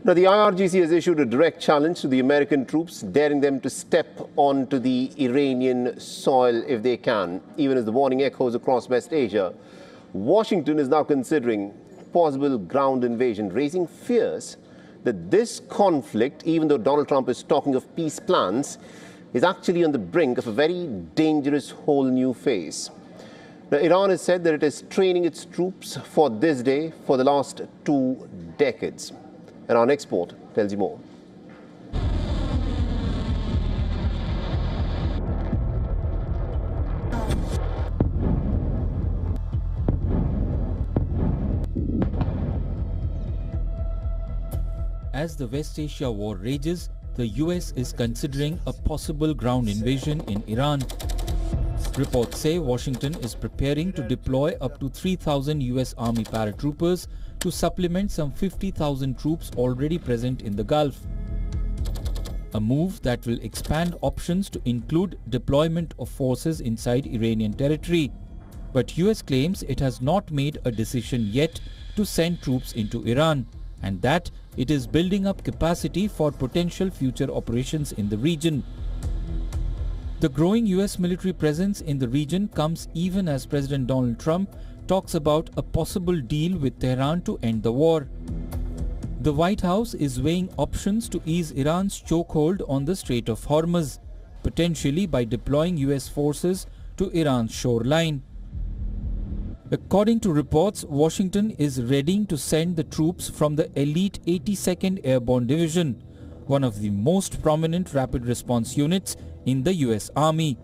Now, the IRGC has issued a direct challenge to the American troops, daring them to step onto the Iranian soil if they can. Even as the warning echoes across West Asia, Washington is now considering possible ground invasion, raising fears that this conflict, even though Donald Trump is talking of peace plans, is actually on the brink of a very dangerous whole new phase. Now, Iran has said that it is training its troops for this day for the last 2 decades. And our next report tells you more. As the West Asia war rages, the US is considering a possible ground invasion in Iran. Reports say Washington is preparing to deploy up to 3,000 US Army paratroopers to supplement some 50,000 troops already present in the Gulf. A move that will expand options to include deployment of forces inside Iranian territory. But US claims it has not made a decision yet to send troops into Iran, and that it is building up capacity for potential future operations in the region. The growing US military presence in the region comes even as President Donald Trump talks about a possible deal with Tehran to end the war. The White House is weighing options to ease Iran's chokehold on the Strait of Hormuz, potentially by deploying US forces to Iran's shoreline. According to reports, Washington is readying to send the troops from the elite 82nd Airborne Division, one of the most prominent rapid response units in the US Army.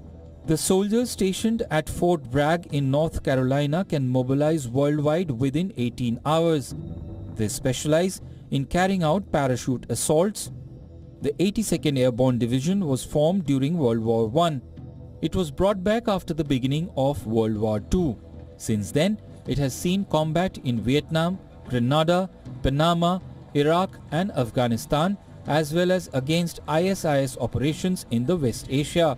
The soldiers stationed at Fort Bragg in North Carolina can mobilize worldwide within 18 hours. They specialize in carrying out parachute assaults. The 82nd Airborne Division was formed during World War I. It was brought back after the beginning of World War II. Since then, it has seen combat in Vietnam, Grenada, Panama, Iraq and Afghanistan, as well as against ISIS operations in the West Asia.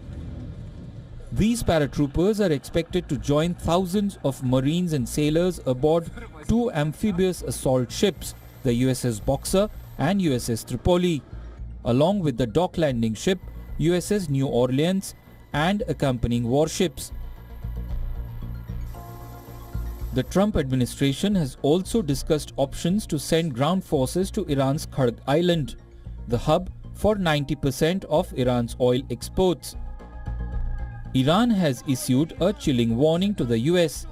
These paratroopers are expected to join thousands of Marines and sailors aboard 2 amphibious assault ships, the USS Boxer and USS Tripoli, along with the dock landing ship USS New Orleans and accompanying warships. The Trump administration has also discussed options to send ground forces to Iran's Kharg Island, the hub for 90% of Iran's oil exports. Iran has issued a chilling warning to the US.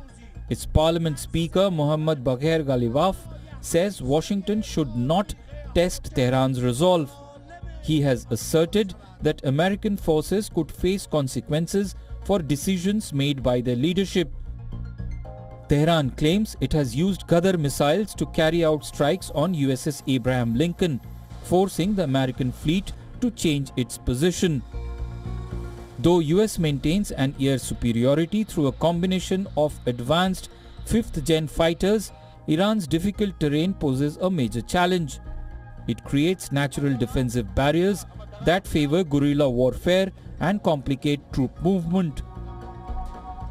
Its Parliament Speaker Mohammad Bagher Ghalibaf says Washington should not test Tehran's resolve. He has asserted that American forces could face consequences for decisions made by their leadership. Tehran claims it has used Qadar missiles to carry out strikes on USS Abraham Lincoln, forcing the American fleet to change its position. Though US maintains an air superiority through a combination of advanced 5th-gen fighters, Iran's difficult terrain poses a major challenge. It creates natural defensive barriers that favor guerrilla warfare and complicate troop movement.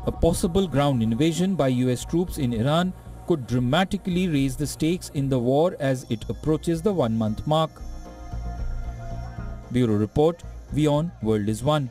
A possible ground invasion by US troops in Iran could dramatically raise the stakes in the war as it approaches the 1-month mark. Bureau Report, WION World is One.